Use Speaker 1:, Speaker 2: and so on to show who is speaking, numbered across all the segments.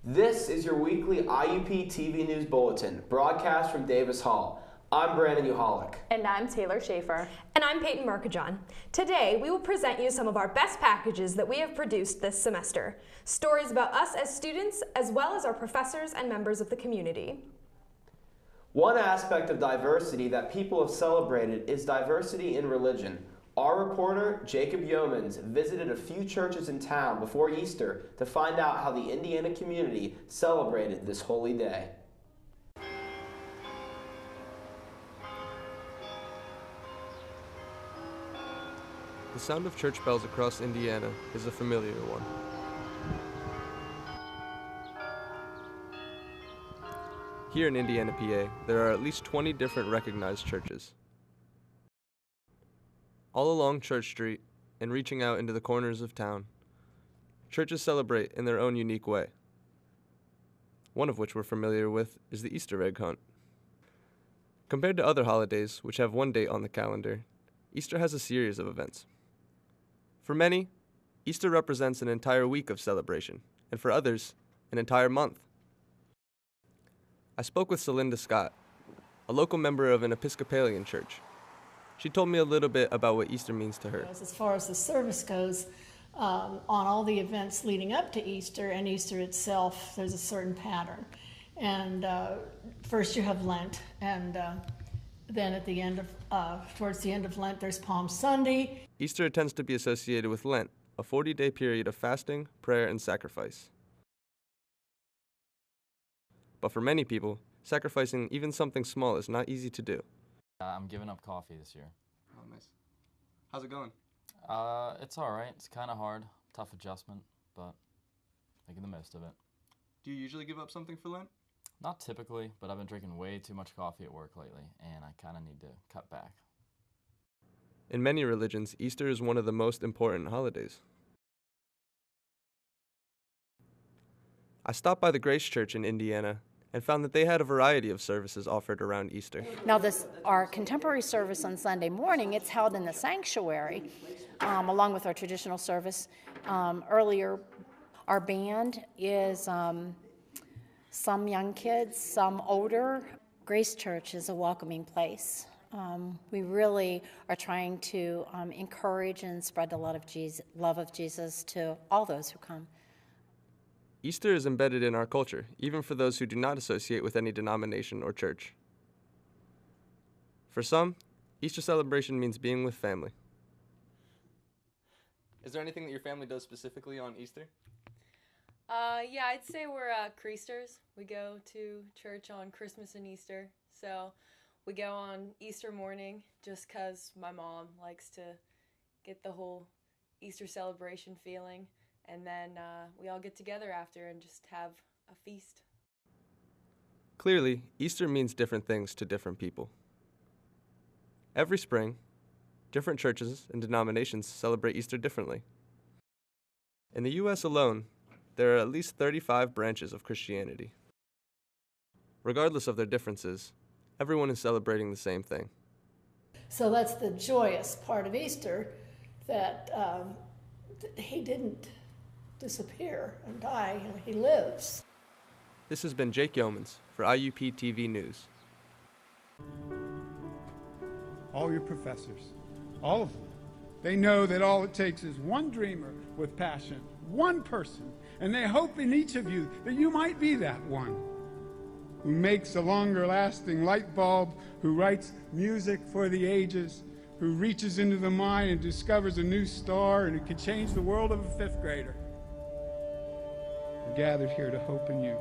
Speaker 1: This is your weekly IUP TV News Bulletin, broadcast from Davis Hall. I'm Brandon Uhalik.
Speaker 2: And I'm Taylor Schaefer.
Speaker 3: And I'm Peyton Markajon. Today, we will present you some of our best packages that we have produced this semester. Stories about us as students, as well as our professors and members of the community.
Speaker 1: One aspect of diversity that people have celebrated is diversity in religion. Our reporter, Jacob Yeomans, visited a few churches in town before Easter to find out how the Indiana community celebrated this holy day.
Speaker 4: The sound of church bells across Indiana is a familiar one. Here in Indiana, PA, there are at least 20 different recognized churches. All along Church Street and reaching out into the corners of town, churches celebrate in their own unique way. One of which we're familiar with is the Easter egg hunt. Compared to other holidays, which have one date on the calendar, Easter has a series of events. For many, Easter represents an entire week of celebration, and for others, an entire month. I spoke with Celinda Scott, a local member of an Episcopalian church. She told me a little bit about what Easter means to her.
Speaker 5: As far as the service goes, on all the events leading up to Easter and Easter itself, there's a certain pattern. And first you have Lent, and then at the end of, towards the end of Lent, there's Palm Sunday.
Speaker 4: Easter tends to be associated with Lent, a 40-day period of fasting, prayer, and sacrifice. But for many people, sacrificing even something small is not easy to do.
Speaker 6: I'm giving up coffee this year.
Speaker 4: Oh, nice. How's it going?
Speaker 6: It's all right. It's kind of hard, tough adjustment, but making the most of it.
Speaker 4: Do you usually give up something for Lent?
Speaker 6: Not typically, but I've been drinking way too much coffee at work lately, and I kind of need to cut back.
Speaker 4: In many religions, Easter is one of the most important holidays. I stopped by the Grace Church in Indiana and found that they had a variety of services offered around Easter.
Speaker 7: Now our contemporary service on Sunday morning, it's held in the sanctuary along with our traditional service. Earlier, our band is some young kids, some older. Grace Church is a welcoming place. We really are trying to encourage and spread the love of Jesus to all those who come.
Speaker 4: Easter is embedded in our culture, even for those who do not associate with any denomination or church. For some, Easter celebration means being with family. Is there anything that your family does specifically on Easter?
Speaker 8: Yeah, I'd say we're Creasters. We go to church on Christmas and Easter. So we go on Easter morning just 'cause my mom likes to get the whole Easter celebration feeling. And then we all get together after and just have a feast.
Speaker 4: Clearly, Easter means different things to different people. Every spring, different churches and denominations celebrate Easter differently. In the U.S. alone, there are at least 35 branches of Christianity. Regardless of their differences, everyone is celebrating the same thing.
Speaker 5: So that's the joyous part of Easter, that he didn't disappear and die, he lives.
Speaker 4: This has been Jake Yeomans for IUP TV News.
Speaker 9: All your professors, all of them, they know that all it takes is one dreamer with passion, one person, and they hope in each of you that you might be that one who makes a longer-lasting light bulb, who writes music for the ages, who reaches into the mind and discovers a new star and who can change the world of a fifth grader. We're gathered here to hope in you.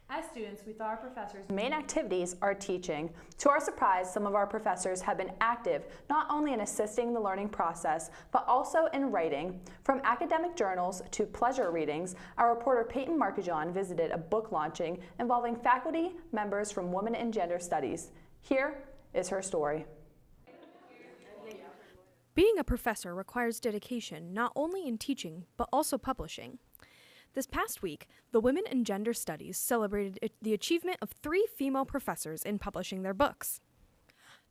Speaker 2: As students, we thought our professors' main activities are teaching. To our surprise, some of our professors have been active, not only in assisting the learning process, but also in writing. From academic journals to pleasure readings, our reporter Peyton Markajon visited a book launching involving faculty members from Women and Gender Studies. Here is her story.
Speaker 3: Being a professor requires dedication not only in teaching, but also publishing. This past week, the Women and Gender Studies celebrated the achievement of 3 female professors in publishing their books.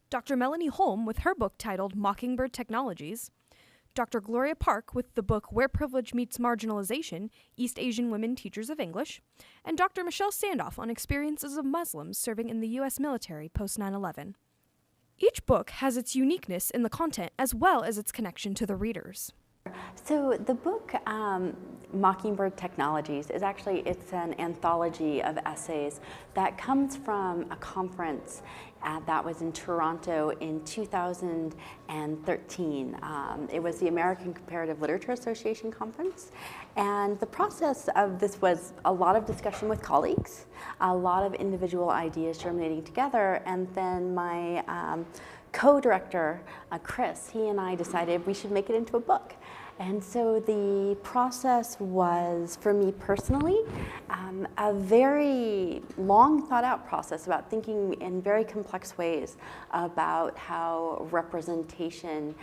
Speaker 3: Dr. Melanie Holm with her book titled Mockingbird Technologies, Dr. Gloria Park with the book Where Privilege Meets Marginalization, East Asian Women Teachers of English, and Dr. Michelle Sandoff on experiences of Muslims serving in the U.S. military post 9/11. Each book has its uniqueness in the content as well as its connection to the readers.
Speaker 10: So the book Mockingbird Technologies is it's an anthology of essays that comes from a conference that was in Toronto in 2013. It was the American Comparative Literature Association conference, and the process of this was a lot of discussion with colleagues, a lot of individual ideas germinating together, and then my co-director, Chris, he and I decided we should make it into a book. And so the process was, for me personally, a very long thought out process about thinking in very complex ways about how representation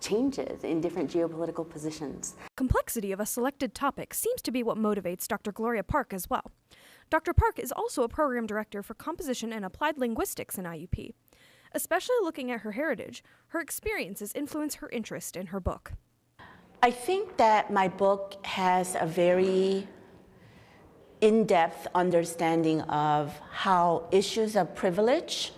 Speaker 10: changes in different geopolitical positions.
Speaker 3: Complexity of a selected topic seems to be what motivates Dr. Gloria Park as well. Dr. Park is also a program director for composition and applied linguistics in IUP. Especially looking at her heritage, her experiences influence her interest in her book.
Speaker 11: I think that my book has a very in-depth understanding of how issues of privilege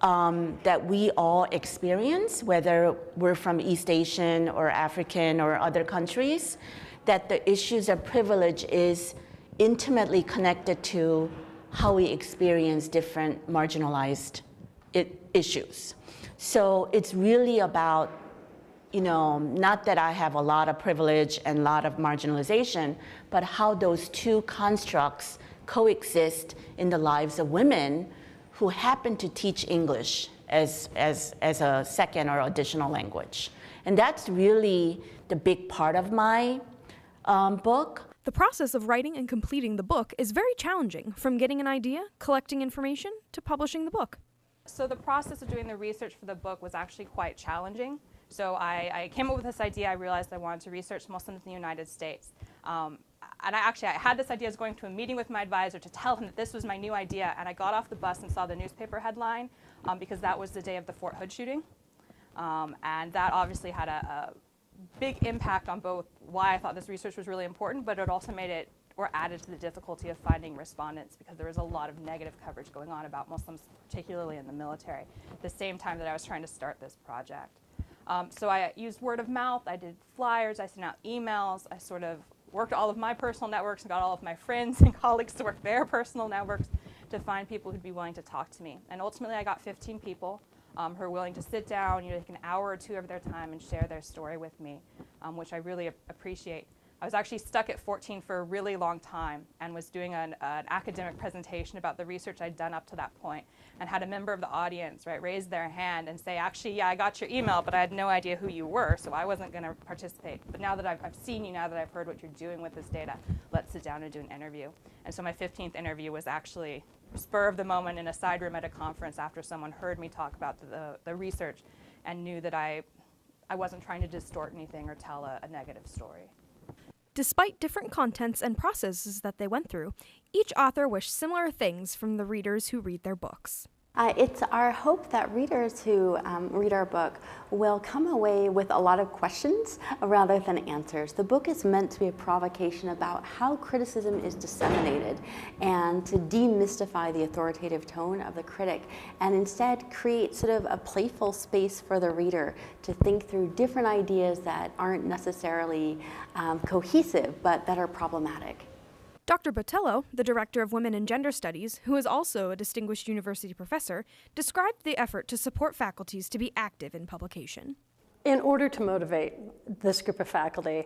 Speaker 11: that we all experience, whether we're from East Asian or African or other countries, that the issues of privilege is intimately connected to how we experience different marginalized issues. So it's really about, not that I have a lot of privilege and a lot of marginalization, but how those two constructs coexist in the lives of women who happen to teach English as a second or additional language. And that's really the big part of my book.
Speaker 3: The process of writing and completing the book is very challenging, from getting an idea, collecting information, to publishing the book.
Speaker 12: So the process of doing the research for the book was actually quite challenging. So I came up with this idea. I realized I wanted to research Muslims in the United States. And I had this idea. I was going to a meeting with my advisor to tell him that this was my new idea. And I got off the bus and saw the newspaper headline because that was the day of the Fort Hood shooting. And that obviously had a big impact on both why I thought this research was really important, but it also made it or added to the difficulty of finding respondents because there was a lot of negative coverage going on about Muslims, particularly in the military, at the same time that I was trying to start this project. So I used word of mouth, I did flyers, I sent out emails, I sort of worked all of my personal networks and got all of my friends and colleagues to work their personal networks to find people who'd be willing to talk to me. And ultimately I got 15 people who are willing to sit down, take an hour or two of their time and share their story with me, which I really appreciate. I was actually stuck at 14 for a really long time and was doing an academic presentation about the research I'd done up to that point, and had a member of the audience raise their hand and say, actually, yeah, I got your email, but I had no idea who you were, so I wasn't going to participate. But now that I've seen you, now that I've heard what you're doing with this data, let's sit down and do an interview. And so my 15th interview was actually spur of the moment in a side room at a conference after someone heard me talk about the research and knew that I wasn't trying to distort anything or tell a negative story.
Speaker 3: Despite different contents and processes that they went through, each author wished similar things from the readers who read their books.
Speaker 10: It's our hope that readers who read our book will come away with a lot of questions rather than answers. The book is meant to be a provocation about how criticism is disseminated and to demystify the authoritative tone of the critic and instead create sort of a playful space for the reader to think through different ideas that aren't necessarily cohesive but that are problematic.
Speaker 3: Dr. Botello, the director of Women and Gender Studies, who is also a distinguished university professor, described the effort to support faculties to be active in publication.
Speaker 13: In order to motivate this group of faculty,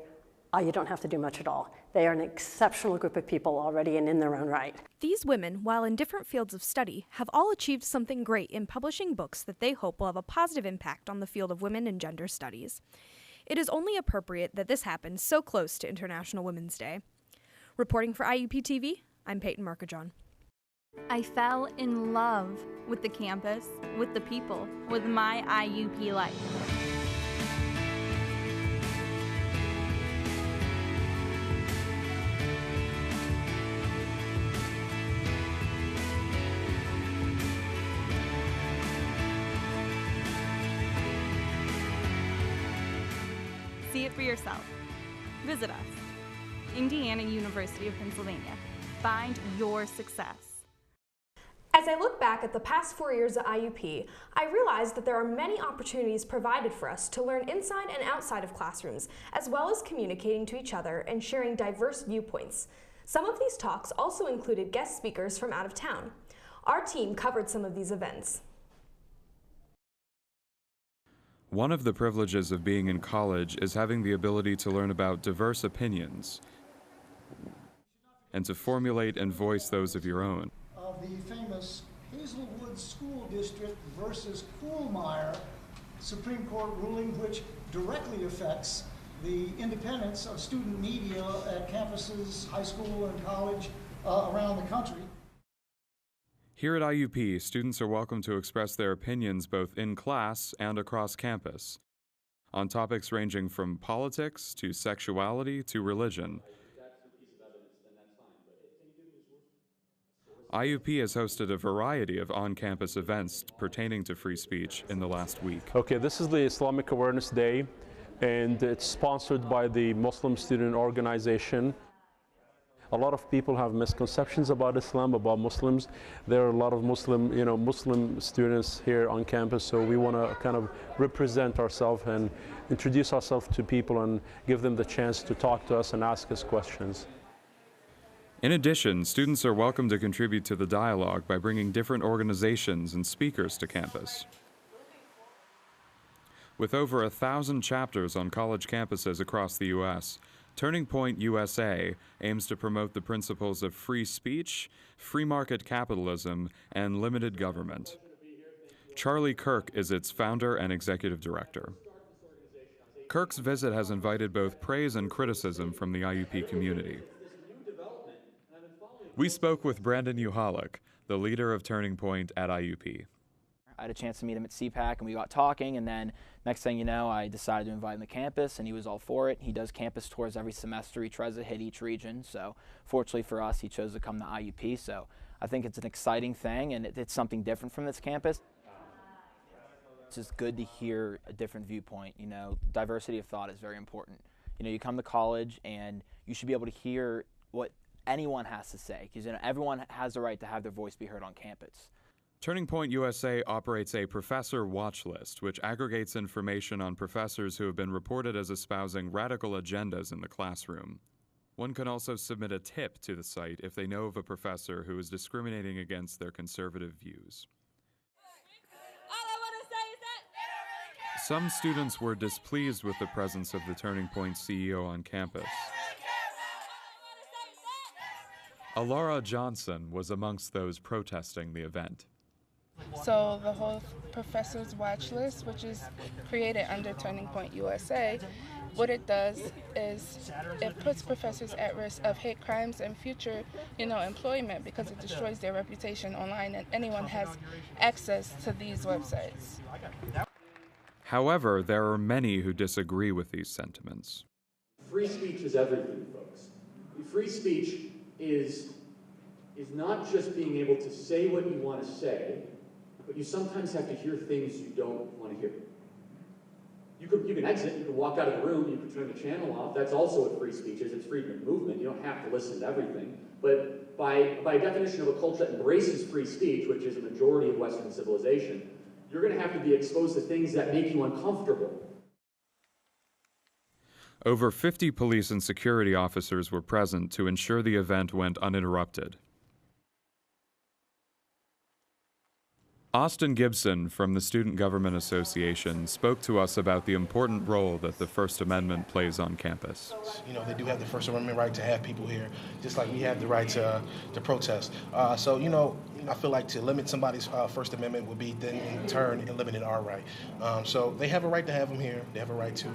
Speaker 13: you don't have to do much at all. They are an exceptional group of people already and in their own right.
Speaker 3: These women, while in different fields of study, have all achieved something great in publishing books that they hope will have a positive impact on the field of women and gender studies. It is only appropriate that this happens so close to International Women's Day. Reporting for IUP TV, I'm Peyton Markajon.
Speaker 14: I fell in love with the campus, with the people, with my IUP life. it for yourself. Visit us. Indiana University of Pennsylvania. Find your success.
Speaker 3: As I look back at the past 4 years at IUP, I realized that there are many opportunities provided for us to learn inside and outside of classrooms, as well as communicating to each other and sharing diverse viewpoints. Some of these talks also included guest speakers from out of town. Our team covered some of these events.
Speaker 15: One of the privileges of being in college is having the ability to learn about diverse opinions and to formulate and voice those of your own.
Speaker 16: Of the famous Hazelwood School District versus Kuhlmeyer Supreme Court ruling, which directly affects the independence of student media at campuses, high school and college around the country.
Speaker 15: Here at IUP, students are welcome to express their opinions both in class and across campus on topics ranging from politics to sexuality to religion. IUP has hosted a variety of on-campus events pertaining to free speech in the last week.
Speaker 17: Okay, this is the Islamic Awareness Day, and it's sponsored by the Muslim Student Organization. A lot of people have misconceptions about Islam, about Muslims. There are a lot of Muslim students here on campus, so we want to kind of represent ourselves and introduce ourselves to people and give them the chance to talk to us and ask us questions.
Speaker 15: In addition, students are welcome to contribute to the dialogue by bringing different organizations and speakers to campus. With over 1,000 chapters on college campuses across the U.S., Turning Point USA aims to promote the principles of free speech, free market capitalism, and limited government. Charlie Kirk is its founder and executive director. Kirk's visit has invited both praise and criticism from the IUP community. We spoke with Brandon Uhalik, the leader of Turning Point at IUP.
Speaker 18: I had a chance to meet him at CPAC, and we got talking, and then next thing you know, I decided to invite him to campus, and he was all for it. He does campus tours every semester. He tries to hit each region, so fortunately for us, he chose to come to IUP, so I think it's an exciting thing, and it's something different from this campus. It's just good to hear a different viewpoint. You know, diversity of thought is very important. You know, you come to college, and you should be able to hear what anyone has to say, because everyone has the right to have their voice be heard on campus.
Speaker 15: Turning Point USA operates a professor watch list, which aggregates information on professors who have been reported as espousing radical agendas in the classroom. One can also submit a tip to the site if they know of a professor who is discriminating against their conservative views. Some students were displeased with the presence of the Turning Point CEO on campus. Alara Johnson was amongst those protesting the event.
Speaker 19: So the whole professor's watch list, which is created under Turning Point USA, what it does is it puts professors at risk of hate crimes and future, employment, because it destroys their reputation online, and anyone has access to these websites.
Speaker 15: However, there are many who disagree with these sentiments.
Speaker 20: Free speech is everything, folks. Free speech is not just being able to say what you want to say, but you sometimes have to hear things you don't want to hear. You can exit, you can walk out of the room, you can turn the channel off. That's also what free speech is. It's freedom of movement. You don't have to listen to everything. But by definition of a culture that embraces free speech, which is a majority of Western civilization, you're going to have to be exposed to things that make you uncomfortable.
Speaker 15: Over 50 police and security officers were present to ensure the event went uninterrupted. Austin Gibson from the Student Government Association spoke to us about the important role that the First Amendment plays on campus.
Speaker 21: They do have the First Amendment right to have people here, just like we have the right to protest. So I feel like to limit somebody's First Amendment would be then in turn limiting our right. So they have a right to have them here. They have a right to,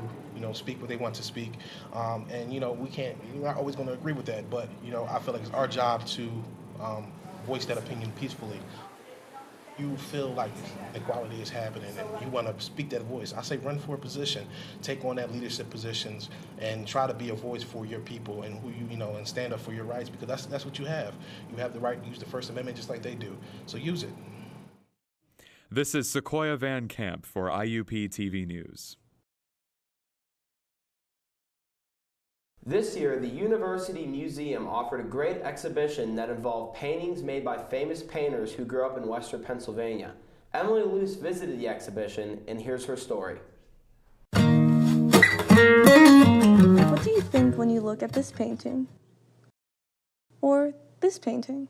Speaker 21: speak what they want to speak. And, we're not always going to agree with that, but, I feel like it's our job to voice that opinion peacefully. You feel like equality is happening and you want to speak that voice, I say run for a position, take on that leadership positions, and try to be a voice for your people and who and stand up for your rights, because that's what you have. You have the right to use the First Amendment just like they do, so use it.
Speaker 15: This is Sequoia Van Camp for IUP TV News.
Speaker 1: This year, the University Museum offered a great exhibition that involved paintings made by famous painters who grew up in Western Pennsylvania. Emily Luce visited the exhibition, and here's her story.
Speaker 22: What do you think when you look at this painting? Or this painting?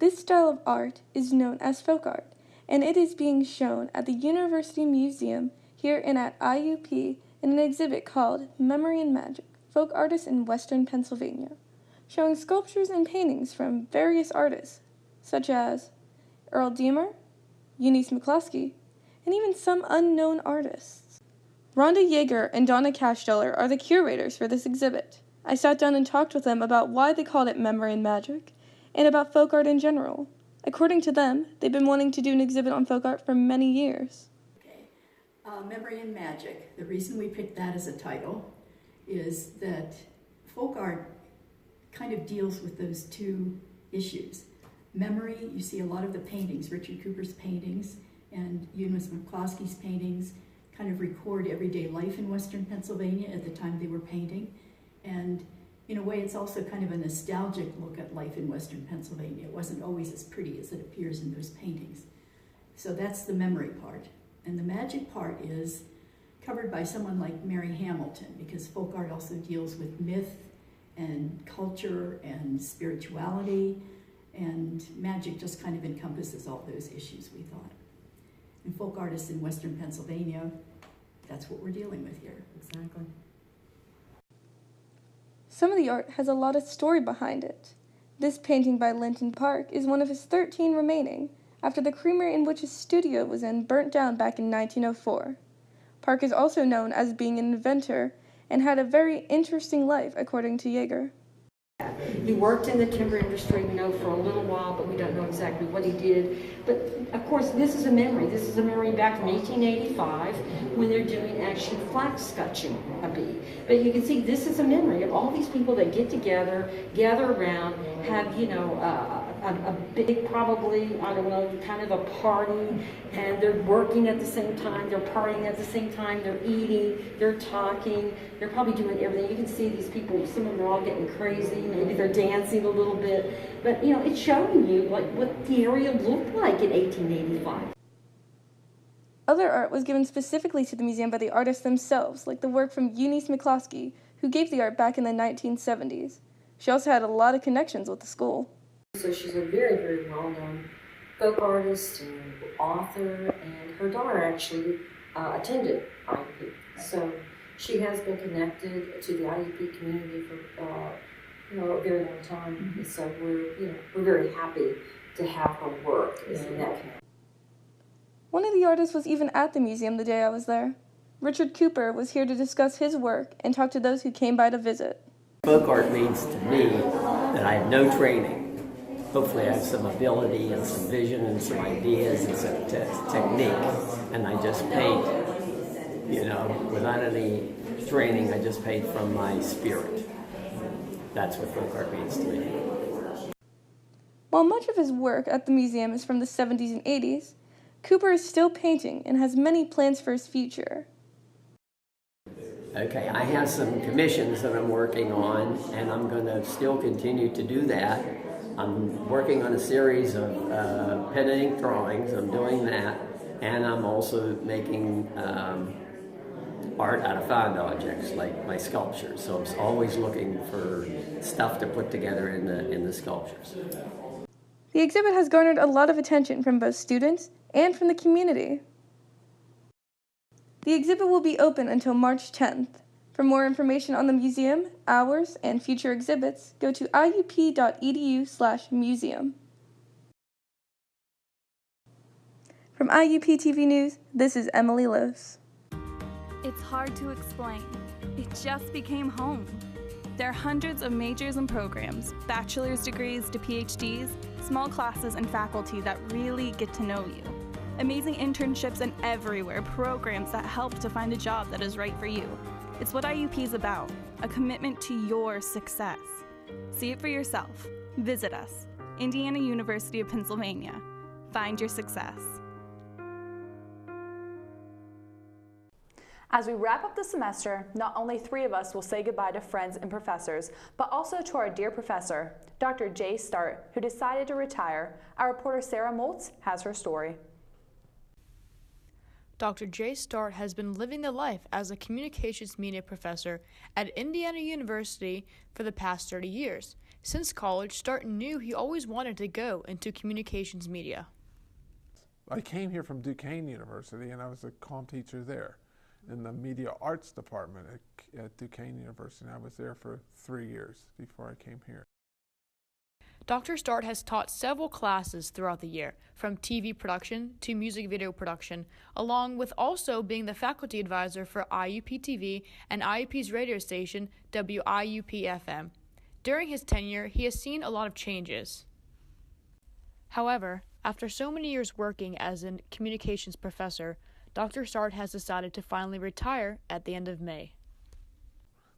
Speaker 22: This style of art is known as folk art, and it is being shown at the University Museum here and at IUP in an exhibit called Memory and Magic, Folk Artists in Western Pennsylvania, showing sculptures and paintings from various artists, such as Earl Deemer, Eunice McCloskey, and even some unknown artists. Rhonda Yeager and Donna Cashdeller are the curators for this exhibit. I sat down and talked with them about why they called it Memory and Magic, and about folk art in general. According to them, they've been wanting to do an exhibit on folk art for many years.
Speaker 23: Memory and Magic, the reason we picked that as a title is that folk art kind of deals with those two issues. Memory, you see a lot of the paintings, Richard Cooper's paintings and Eunice McCloskey's paintings kind of record everyday life in Western Pennsylvania at the time they were painting. And in a way, it's also kind of a nostalgic look at life in Western Pennsylvania. It wasn't always as pretty as it appears in those paintings. So that's the memory part. And the magic part is covered by someone like Mary Hamilton, because folk art also deals with myth and culture and spirituality, and magic just kind of encompasses all those issues, we thought. And folk artists in Western Pennsylvania, that's what we're dealing with here. Exactly.
Speaker 22: Some of the art has a lot of story behind it. This painting by Linton Park is one of his 13 remaining, after the creamery in which his studio was in burnt down back in 1904. Park is also known as being an inventor and had a very interesting life, according to Yeager.
Speaker 24: He worked in the timber industry, we know, for a little while, but we don't know exactly what he did. But of course, this is a memory. This is a memory back from 1885 when they're doing actually flax scutching a bee. But you can see this is a memory of all these people that get together, gather around, have, you know, a big, probably, I don't know, kind of a party, and they're working at the same time, they're partying at the same time, they're eating, they're talking, they're probably doing everything. You can see these people, some of them are all getting crazy, maybe they're dancing a little bit, but you know, it's showing you like what the area looked like in 1885.
Speaker 22: Other art was given specifically to the museum by the artists themselves, like the work from Eunice McCloskey, who gave the art back in the 1970s. She also had a lot of connections with the school.
Speaker 24: So she's a very, very well-known folk artist and author, and her daughter actually attended IUP. So she has been connected to the IUP community for you know, a very long time. Mm-hmm. So we're very happy to have her work in that community.
Speaker 22: One of the artists was even at the museum the day I was there. Richard Cooper was here to discuss his work and talk to those who came by to visit.
Speaker 25: Folk art means to me that I have no training. Hopefully I have some ability and some vision and some ideas and some technique, and I just paint, you know, without any training. I just paint from my spirit. That's what folk art means to me.
Speaker 22: While much of his work at the museum is from the 70s and 80s, Cooper is still painting and has many plans for his future.
Speaker 25: Okay, I have some commissions that I'm working on, and I'm going to still continue to do that. I'm working on a series of pen and ink drawings. I'm doing that, and I'm also making art out of found objects, like my sculptures. So I'm always looking for stuff to put together in the sculptures.
Speaker 22: The exhibit has garnered a lot of attention from both students and from the community. The exhibit will be open until March 10th. For more information on the museum, hours, and future exhibits, go to iup.edu/museum. From IUP TV News, this is Emily Luce.
Speaker 14: It's hard to explain. It just became home. There are hundreds of majors and programs, bachelor's degrees to PhDs, small classes and faculty that really get to know you. Amazing internships and everywhere, programs that help to find a job that is right for you. It's what IUP is about, a commitment to your success. See it for yourself. Visit us, Indiana University of Pennsylvania. Find your success.
Speaker 2: As we wrap up the semester, not only 3 of us will say goodbye to friends and professors, but also to our dear professor, Dr. Jay Start, who decided to retire. Our reporter Sarah Moltz has her story.
Speaker 4: Dr. Jay Start has been living the life as a communications media professor at Indiana University for the past 30 years. Since college, Start knew he always wanted to go into communications media.
Speaker 5: I came here from Duquesne University, and I was a comm teacher there in the media arts department at Duquesne University. I was there for 3 years before I came here.
Speaker 4: Dr. Start has taught several classes throughout the year, from TV production to music video production, along with also being the faculty advisor for IUP TV and IUP's radio station, WIUP FM. During his tenure, he has seen a lot of changes. However, after so many years working as a communications professor, Dr. Start has decided to finally retire at the end of May.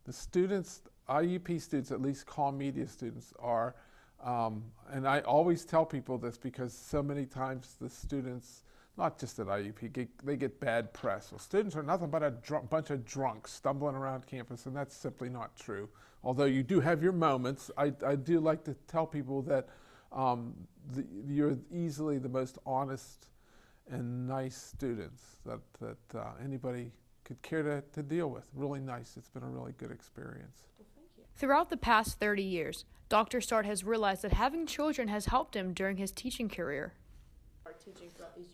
Speaker 5: The students, IUP students, at least comm media students, are, and I always tell people this because so many times the students, not just at IUP, they get bad press. Well, students are nothing but a bunch of drunks stumbling around campus, and that's simply not true. Although you do have your moments, I do like to tell people that you're easily the most honest and nice students that anybody could care to deal with. Really nice. It's been a really good experience.
Speaker 4: Throughout the past 30 years, Dr. Start has realized that having children has helped him during his teaching career.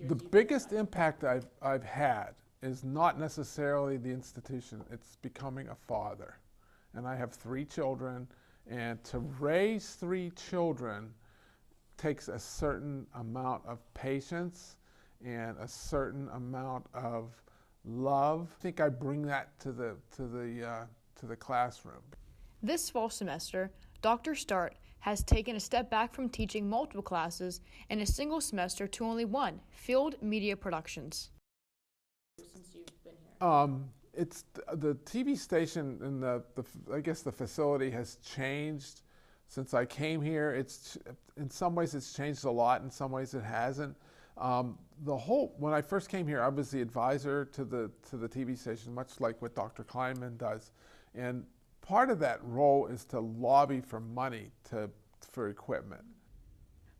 Speaker 5: The biggest impact I've had is not necessarily the institution, it's becoming a father. And I have 3 children, and to raise 3 children takes a certain amount of patience and a certain amount of love. I think I bring that to the classroom.
Speaker 4: This fall semester, Dr. Start has taken a step back from teaching multiple classes in a single semester to only one, field media productions.
Speaker 5: Since you've been here. It's the TV station and I guess the facility has changed since I came here. In some ways it's changed a lot, in some ways it hasn't. When I first came here, I was the advisor to the TV station, much like what Dr. Kleinman does. And part of that role is to lobby for money for equipment.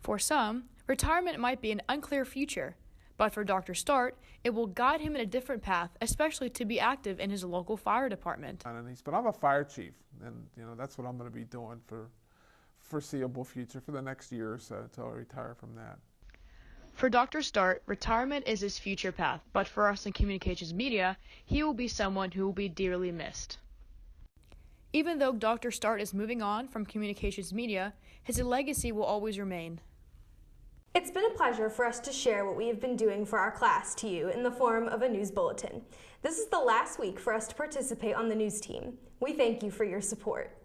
Speaker 4: For some, retirement might be an unclear future, but for Dr. Start, it will guide him in a different path, especially to be active in his local fire department.
Speaker 5: But I'm a fire chief, and that's what I'm going to be doing for foreseeable future for the next year or so until I retire from that.
Speaker 4: For Dr. Start, retirement is his future path, but for us in communications media, he will be someone who will be dearly missed. Even though Dr. Start is moving on from communications media, his legacy will always remain.
Speaker 6: It's been a pleasure for us to share what we have been doing for our class to you in the form of a news bulletin. This is the last week for us to participate on the news team. We thank you for your support.